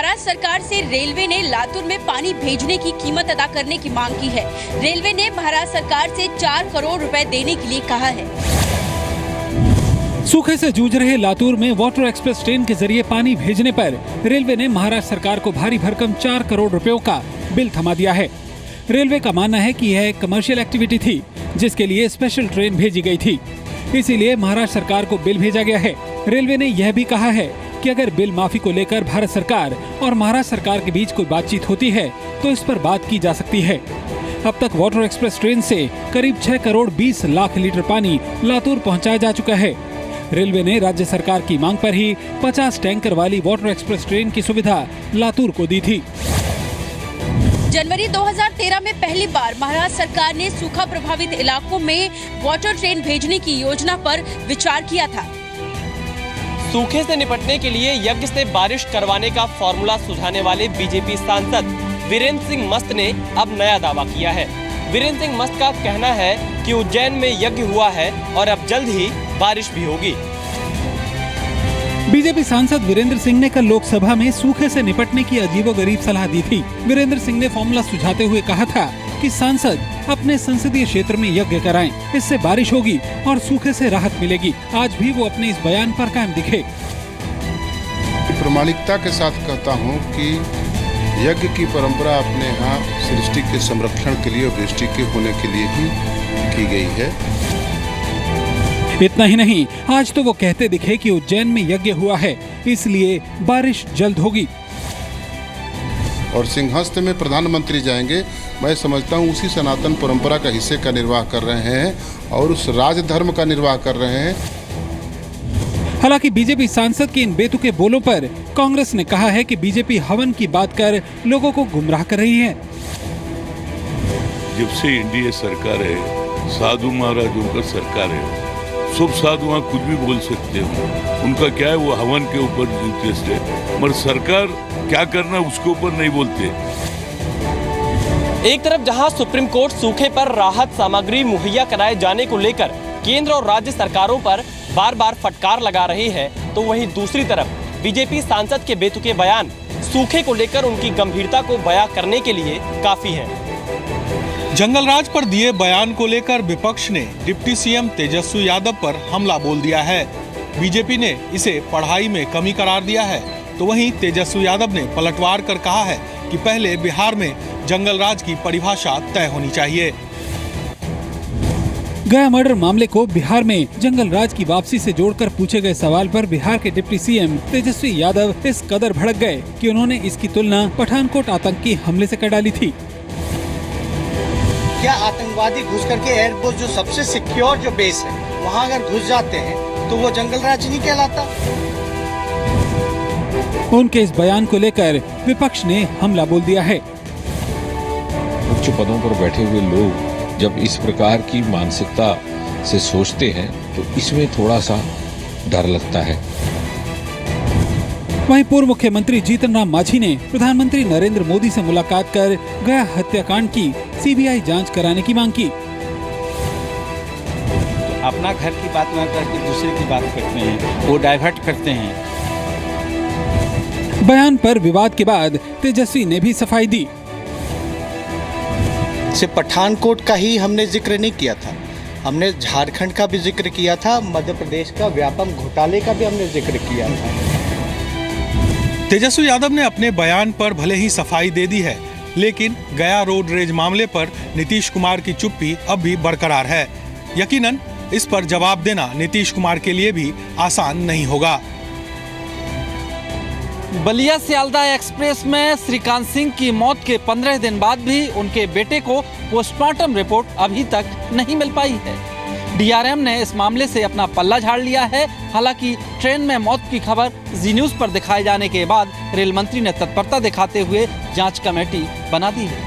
महाराष्ट्र सरकार से रेलवे ने लातूर में पानी भेजने की कीमत अदा करने की मांग की है। रेलवे ने महाराष्ट्र सरकार से 4 करोड़ रुपए देने के लिए कहा है। सूखे से जूझ रहे लातूर में वाटर एक्सप्रेस ट्रेन के जरिए पानी भेजने पर रेलवे ने महाराष्ट्र सरकार को भारी भरकम 4 करोड़ रुपयों का बिल थमा दिया है। रेलवे का मानना है कि यह एक कमर्शियल एक्टिविटी थी, जिसके लिए स्पेशल ट्रेन भेजी गई थी, इसीलिए महाराष्ट्र सरकार को बिल भेजा गया है। रेलवे ने यह भी कहा है कि अगर बिल माफी को लेकर भारत सरकार और महाराष्ट्र सरकार के बीच कोई बातचीत होती है तो इस पर बात की जा सकती है। अब तक वाटर एक्सप्रेस ट्रेन से करीब 6 करोड़ 20 लाख लीटर पानी लातूर पहुंचाया जा चुका है। रेलवे ने राज्य सरकार की मांग पर ही 50 टैंकर वाली वाटर एक्सप्रेस ट्रेन की सुविधा लातूर को दी थी। जनवरी 2013 में पहली बार महाराष्ट्र सरकार ने सूखा प्रभावित इलाकों में वाटर ट्रेन भेजने की योजना पर विचार किया था। सूखे से निपटने के लिए यज्ञ से बारिश करवाने का फॉर्मूला सुझाने वाले बीजेपी सांसद वीरेंद्र सिंह मस्त ने अब नया दावा किया है। वीरेंद्र सिंह मस्त का कहना है कि उज्जैन में यज्ञ हुआ है और अब जल्द ही बारिश भी होगी। बीजेपी सांसद वीरेंद्र सिंह ने कल लोकसभा में सूखे से निपटने की अजीबोगरीब सलाह दी थी। वीरेंद्र सिंह ने फॉर्मूला सुझाते हुए कहा था कि सांसद अपने संसदीय क्षेत्र में यज्ञ कराएं, इससे बारिश होगी और सूखे से राहत मिलेगी। आज भी वो अपने इस बयान पर कायम दिखे। प्रामाणिकता के साथ कहता हूँ कि यज्ञ की परंपरा अपने यहाँ सृष्टि के संरक्षण के लिए और वृष्टि के होने के लिए ही की गई है। इतना ही नहीं, आज तो वो कहते दिखे कि उज्जैन में यज्ञ हुआ है, इसलिए बारिश जल्द होगी। और सिंहस्थ में प्रधानमंत्री जाएंगे, मैं समझता हूँ उसी सनातन परंपरा का हिस्से का निर्वाह कर रहे हैं और उस राजधर्म का निर्वाह कर रहे हैं। हालांकि बीजेपी सांसद के इन बेतुके बोलों पर कांग्रेस ने कहा है कि बीजेपी हवन की बात कर लोगों को गुमराह कर रही है। जब से एनडीए सरकार है, साधु महाराजों का सरकार है, सब साधु वहाँ कुछ भी बोल सकते हैं। उनका क्या है, वो हवन के ऊपर इंटरेस्ट है, मगर सरकार क्या करना उसके ऊपर नहीं बोलते। एक तरफ जहां सुप्रीम कोर्ट सूखे पर राहत सामग्री मुहैया कराए जाने को लेकर केंद्र और राज्य सरकारों पर बार बार फटकार लगा रही है, तो वहीं दूसरी तरफ बीजेपी सांसद के बेतुके बयान सूखे को लेकर उनकी गंभीरता को बयां करने के लिए काफी है। जंगलराज पर दिए बयान को लेकर विपक्ष ने डिप्टी सीएम तेजस्वी यादव पर हमला बोल दिया है। बीजेपी ने इसे पढ़ाई में कमी करार दिया है, तो वहीं तेजस्वी यादव ने पलटवार कर कहा है कि पहले बिहार में जंगलराज की परिभाषा तय होनी चाहिए। गया मर्डर मामले को बिहार में जंगलराज की वापसी से जोड़कर पूछे गए सवाल पर बिहार के डिप्टी सीएम तेजस्वी यादव इस कदर भड़क गए कि उन्होंने इसकी तुलना पठानकोट आतंकी हमले से कर डाली थी। क्या आतंकवादी घुस करके एयरपोर्ट जो सबसे सिक्योर जो बेस है वहाँ अगर घुस जाते हैं तो वो जंगलराज नहीं कहलाता? उनके इस बयान को लेकर विपक्ष ने हमला बोल दिया है। उच्च पदों पर बैठे हुए लोग जब इस प्रकार की मानसिकता से सोचते हैं तो इसमें थोड़ा सा डर लगता है। वहीं पूर्व मुख्यमंत्री जीतन राम मांझी ने प्रधानमंत्री नरेंद्र मोदी से मुलाकात कर गया हत्याकांड की सीबीआई जांच कराने की मांग की। तो अपना घर की बात न करके दूसरे की बात करते हैं, वो डाइवर्ट करते हैं। बयान पर विवाद के बाद तेजस्वी ने भी सफाई दी। सिर्फ पठानकोट का ही हमने जिक्र नहीं किया था, हमने झारखंड का भी जिक्र किया था, मध्य प्रदेश का व्यापम घोटाले का भी हमने जिक्र किया था। तेजस्वी यादव ने अपने बयान पर भले ही सफाई दे दी है, लेकिन गया रोड रेज मामले पर नीतीश कुमार की चुप्पी अब भी बरकरार है। यकीनन इस पर जवाब देना नीतीश कुमार के लिए भी आसान नहीं होगा। बलिया सियालदह एक्सप्रेस में श्रीकांत सिंह की मौत के 15 दिन बाद भी उनके बेटे को पोस्टमार्टम रिपोर्ट अभी तक नहीं मिल पाई है। डीआरएम ने इस मामले से अपना पल्ला झाड़ लिया है। हालांकि ट्रेन में मौत की खबर जी न्यूज पर दिखाए जाने के बाद रेल मंत्री ने तत्परता दिखाते हुए जांच कमेटी बना दी है।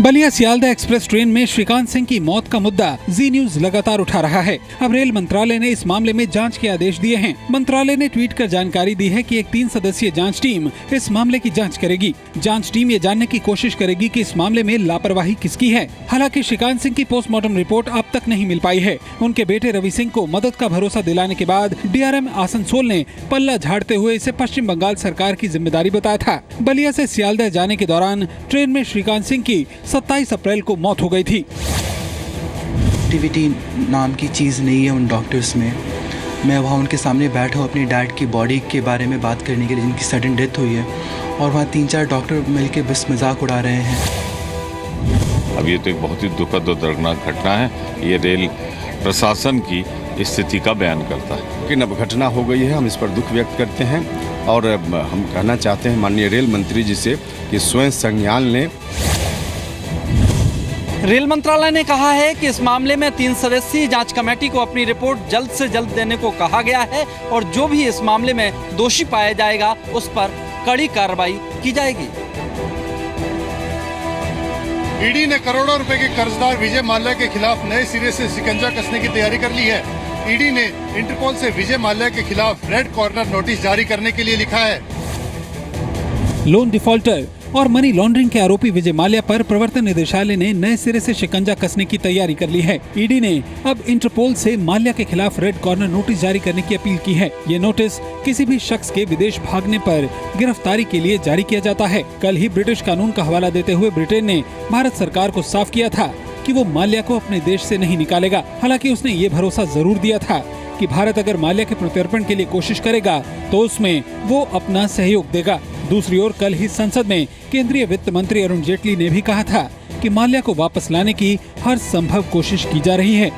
बलिया सियालदा एक्सप्रेस ट्रेन में श्रीकांत सिंह की मौत का मुद्दा जी न्यूज लगातार उठा रहा है। अब रेल मंत्रालय ने इस मामले में जांच के आदेश दिए हैं। मंत्रालय ने ट्वीट कर जानकारी दी है कि एक 3 सदस्यीय जांच टीम इस मामले की जांच करेगी। जांच टीम ये जानने की कोशिश करेगी कि इस मामले में लापरवाही किसकी है। हालांकि श्रीकांत सिंह की पोस्टमार्टम रिपोर्ट अब तक नहीं मिल पाई है। उनके बेटे रवि सिंह को मदद का भरोसा दिलाने के बाद DRM आसनसोल ने पल्ला झाड़ते हुए इसे पश्चिम बंगाल सरकार की जिम्मेदारी बताया था। बलिया से सियालदा जाने के दौरान ट्रेन में श्रीकांत सिंह की 27 अप्रैल को मौत हो गई थी। एक्टिविटी नाम की चीज़ नहीं है उन डॉक्टर्स में। मैं वहाँ उनके सामने बैठा हूँ अपनी डैड की बॉडी के बारे में बात करने के लिए, जिनकी सडन डेथ हुई है, और वहाँ 3-4 डॉक्टर मिलके बस मजाक उड़ा रहे हैं। अब ये तो एक बहुत ही दुखद और दर्दनाक घटना है। ये रेल प्रशासन की स्थिति का बयान करता है। लेकिन अब घटना हो गई है, हम इस पर दुख व्यक्त करते हैं और हम कहना चाहते हैं माननीय रेल मंत्री जी से कि स्वयं संज्ञान लें। रेल मंत्रालय ने कहा है कि इस मामले में 3 सदस्यीय जांच कमेटी को अपनी रिपोर्ट जल्द से जल्द देने को कहा गया है और जो भी इस मामले में दोषी पाया जाएगा उस पर कड़ी कार्रवाई की जाएगी। ईडी ने करोड़ों रुपए के कर्जदार विजय माल्या के खिलाफ नए सिरे से शिकंजा कसने की तैयारी कर ली है। ईडी ने इंटरपोल से विजय माल्या के खिलाफ रेड कॉर्नर नोटिस जारी करने के लिए लिखा है। लोन डिफॉल्टर और मनी लॉन्ड्रिंग के आरोपी विजय माल्या पर प्रवर्तन निदेशालय ने नए सिरे से शिकंजा कसने की तैयारी कर ली है। ईडी ने अब इंटरपोल से माल्या के खिलाफ रेड कॉर्नर नोटिस जारी करने की अपील की है। ये नोटिस किसी भी शख्स के विदेश भागने पर गिरफ्तारी के लिए जारी किया जाता है। कल ही ब्रिटिश कानून का हवाला देते हुए ब्रिटेन ने भारत सरकार को साफ किया था कि वो माल्या को अपने देश से नहीं निकालेगा। हालांकि उसने ये भरोसा जरूर दिया था कि भारत अगर माल्या के प्रत्यर्पण के लिए कोशिश करेगा तो उसमें वो अपना सहयोग देगा। दूसरी ओर कल ही संसद में केंद्रीय वित्त मंत्री अरुण जेटली ने भी कहा था कि माल्या को वापस लाने की हर संभव कोशिश की जा रही है।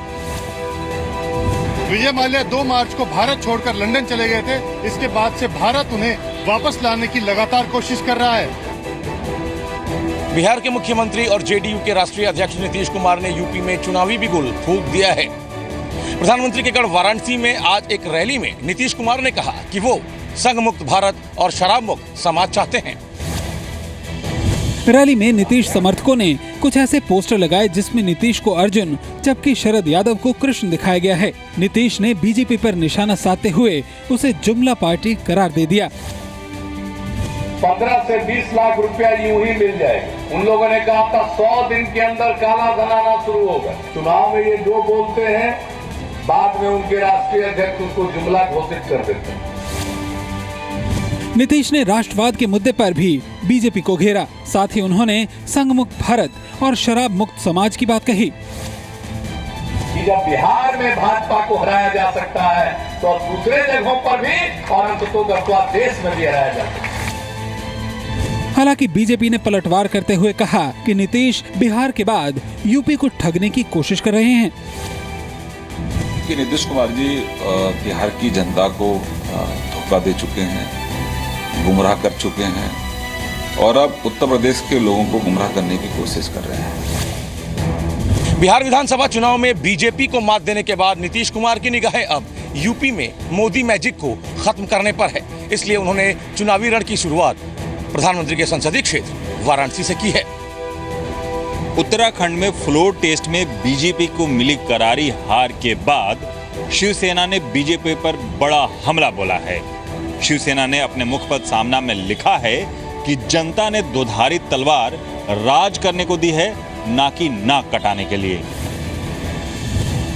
विजय माल्या 2 मार्च को भारत छोड़कर लंदन चले गए थे। इसके बाद से भारत उन्हें वापस लाने की लगातार कोशिश कर रहा है। बिहार के मुख्यमंत्री और जेडीयू के राष्ट्रीय अध्यक्ष नीतीश कुमार ने यूपी में चुनावी बिगुल फूंक दिया है। प्रधानमंत्री के गढ़ वाराणसी में आज एक रैली में नीतीश कुमार ने कहा कि वो संघ मुक्त भारत और शराब मुक्त समाज चाहते हैं। रैली में नीतीश समर्थकों ने कुछ ऐसे पोस्टर लगाए जिसमें नीतीश को अर्जुन जबकि शरद यादव को कृष्ण दिखाया गया है। नीतीश ने बीजेपी पर निशाना साधते हुए उसे जुमला पार्टी करार दे दिया। 15 से 20 लाख रुपया यूं ही मिल जाएगा। उन लोगों ने कहा था 100 दिन के अंदर काला धन आना शुरू होगा। चुनाव में ये जो बोलते हैं बाद में उनके राष्ट्रीय अध्यक्ष उसको जुमला घोषित कर देते हैं। नीतीश ने राष्ट्रवाद के मुद्दे पर भी बीजेपी को घेरा। साथ ही उन्होंने संघ मुक्त भारत और शराब मुक्त समाज की बात कही कि जब बिहार में भाजपा को हराया जा सकता है तो अब दूसरे जगहों पर भी और अंततोगत्वा देश में भी हराया जा सकता है। हालांकि बीजेपी ने पलटवार करते हुए कहा कि नीतीश बिहार के बाद यूपी को ठगने की कोशिश कर रहे हैं। कि नीतीश कुमार जी बिहार की जनता को धोखा दे चुके हैं, गुमराह कर चुके हैं और अब उत्तर प्रदेश के लोगों को गुमराह करने की कोशिश कर रहे हैं। बिहार विधानसभा चुनाव में बीजेपी को मात देने के बाद नीतीश कुमार की निगाहें अब यूपी में मोदी मैजिक को खत्म करने पर है। इसलिए उन्होंने चुनावी रण की शुरुआत प्रधानमंत्री के संसदीय क्षेत्र वाराणसी से की है। उत्तराखंड में फ्लोर टेस्ट में बीजेपी को मिली करारी हार के बाद शिवसेना ने बीजेपी पर बड़ा हमला बोला है। शिवसेना ने अपने मुखपत्र सामना में लिखा है कि जनता ने दोधारी तलवार राज करने को दी है, ना कि नाक कटाने के लिए।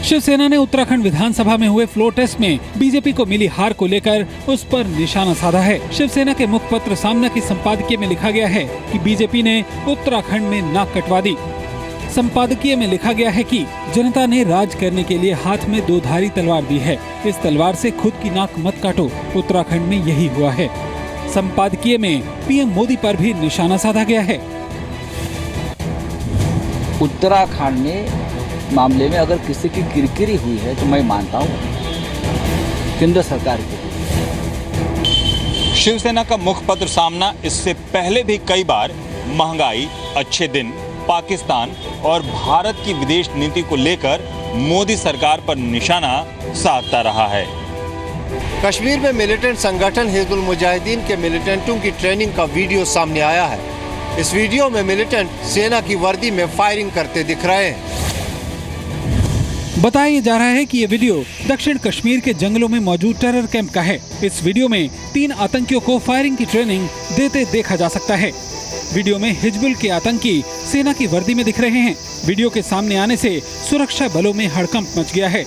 शिवसेना ने उत्तराखंड विधानसभा में हुए फ्लोर टेस्ट में बीजेपी को मिली हार को लेकर उस पर निशाना साधा है। शिवसेना के मुखपत्र सामना की संपादकीय में लिखा गया है कि बीजेपी ने उत्तराखंड में नाक कटवा दी। संपादकीय में लिखा गया है कि जनता ने राज करने के लिए हाथ में 2 धारी तलवार दी है। इस तलवार से खुद की नाक मत काटो। उत्तराखंड में यही हुआ है। संपादकीय में पीएम मोदी पर भी निशाना साधा गया है। उत्तराखंड में मामले में अगर किसी की किरकिरी हुई है तो मैं मानता हूँ केंद्र सरकार की। शिवसेना का मुखपत्र सामना इससे पहले भी कई बार महंगाई, अच्छे दिन, पाकिस्तान और भारत की विदेश नीति को लेकर मोदी सरकार पर निशाना साधता रहा है। कश्मीर में मिलिटेंट संगठन हिजबुल मुजाहिदीन के मिलिटेंटों की ट्रेनिंग का वीडियो सामने आया है। इस वीडियो में मिलिटेंट सेना की वर्दी में फायरिंग करते दिख रहे हैं। बताया जा रहा है कि ये वीडियो दक्षिण कश्मीर के जंगलों में मौजूद टेरर कैंप का है। इस वीडियो में 3 आतंकियों को फायरिंग की ट्रेनिंग देते देखा जा सकता है। वीडियो में हिजबुल के आतंकी सेना की वर्दी में दिख रहे हैं। वीडियो के सामने आने से सुरक्षा बलों में हड़कंप मच गया है।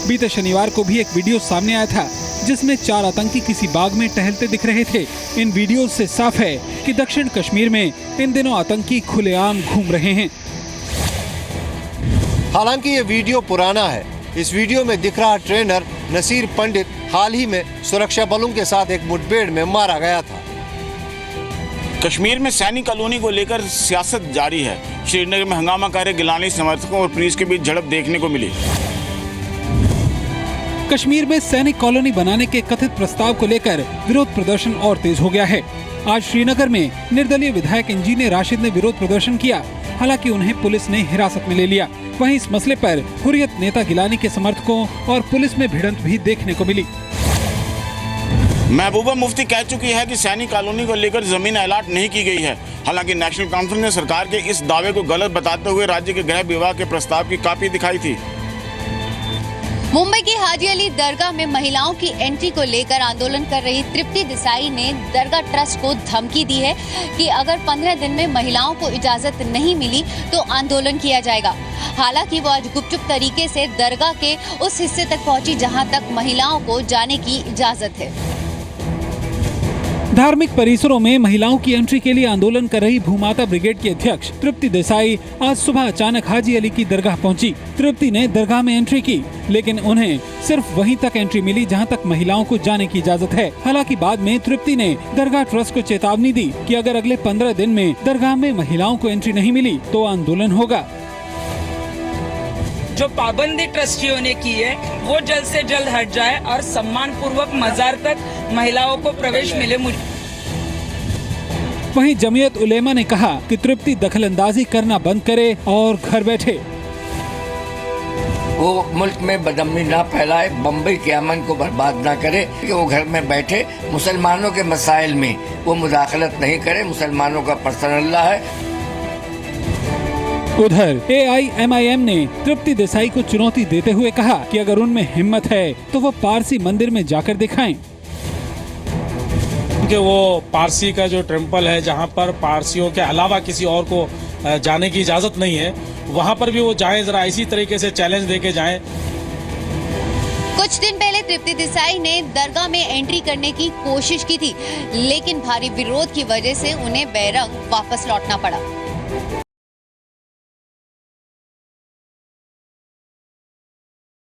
बीते शनिवार को भी एक वीडियो सामने आया था जिसमें 4 आतंकी किसी बाग में टहलते दिख रहे थे। इन वीडियो से साफ है कि दक्षिण कश्मीर में इन दिनों आतंकी खुलेआम घूम रहे हैं। हालांकि ये वीडियो पुराना है। इस वीडियो में दिख रहा ट्रेनर नसीर पंडित हाल ही में सुरक्षा बलों के साथ एक मुठभेड़ में मारा गया था। कश्मीर में सैनिक कॉलोनी को लेकर सियासत जारी है। श्रीनगर में हंगामाकारी गिलानी समर्थकों और पुलिस के बीच झड़प देखने को मिली। कश्मीर में सैनिक कॉलोनी बनाने के कथित प्रस्ताव को लेकर विरोध प्रदर्शन और तेज हो गया है। आज श्रीनगर में निर्दलीय विधायक इंजीनियर राशिद ने विरोध प्रदर्शन किया। हालांकि उन्हें पुलिस ने हिरासत में ले लिया। वहीं इस मसले पर हुर्रियत नेता गिलानी के समर्थकों और पुलिस में भिड़ंत भी देखने को मिली। महबूबा मुफ्ती कह चुकी है कि सैनिक कॉलोनी को लेकर जमीन अलॉट नहीं की गई है। हालांकि नेशनल कॉन्फ्रेंस ने सरकार के इस दावे को गलत बताते हुए राज्य के गृह विभाग के प्रस्ताव की कॉपी दिखाई थी। मुंबई की हाजी अली दरगाह में महिलाओं की एंट्री को लेकर आंदोलन कर रही तृप्ति देसाई ने दरगाह ट्रस्ट को धमकी दी है कि अगर 15 दिन में महिलाओं को इजाजत नहीं मिली तो आंदोलन किया जाएगा। हालांकि वो आज गुपचुप तरीके से दरगाह के उस हिस्से तक पहुंची जहां तक महिलाओं को जाने की इजाजत है। धार्मिक परिसरों में महिलाओं की एंट्री के लिए आंदोलन कर रही भूमाता ब्रिगेड की अध्यक्ष तृप्ति देसाई आज सुबह अचानक हाजी अली की दरगाह पहुंची। तृप्ति ने दरगाह में एंट्री की, लेकिन उन्हें सिर्फ वहीं तक एंट्री मिली जहां तक महिलाओं को जाने की इजाजत है। हालांकि बाद में तृप्ति ने दरगाह ट्रस्ट को चेतावनी दी कि अगर अगले 15 दिन में दरगाह में महिलाओं को एंट्री नहीं मिली तो आंदोलन होगा। जो पाबंदी ट्रस्टियों ने की है वो जल्द से जल्द हट जाए और सम्मान पूर्वक मजार तक महिलाओं को प्रवेश मिले। वहीं जमीयत उलेमा ने कहा कि तृप्ति दखलंदाजी करना बंद करे और घर बैठे। वो मुल्क में बदअमनी ना फैलाए, बम्बई के अमन को बर्बाद ना करे, कि वो घर में बैठे मुसलमानों के मसाइल में वो मुदाखलत नहीं करे। मुसलमानों का पर्सनल अल्लाह है। उधर AIMIM ने तृप्ति देसाई को चुनौती देते हुए कहा कि अगर उनमें हिम्मत है तो वो पारसी मंदिर में जाकर दिखाएं। कि वो पारसी का जो टेम्पल है जहाँ पर पारसियों के अलावा किसी और को जाने की इजाजत नहीं है, वहाँ पर भी वो जाएं, जरा इसी तरीके से चैलेंज देके जाएं। कुछ दिन पहले तृप्ति देसाई ने दरगाह में एंट्री करने की कोशिश की थी, लेकिन भारी विरोध की वजह से उन्हें बैरंग वापस लौटना पड़ा।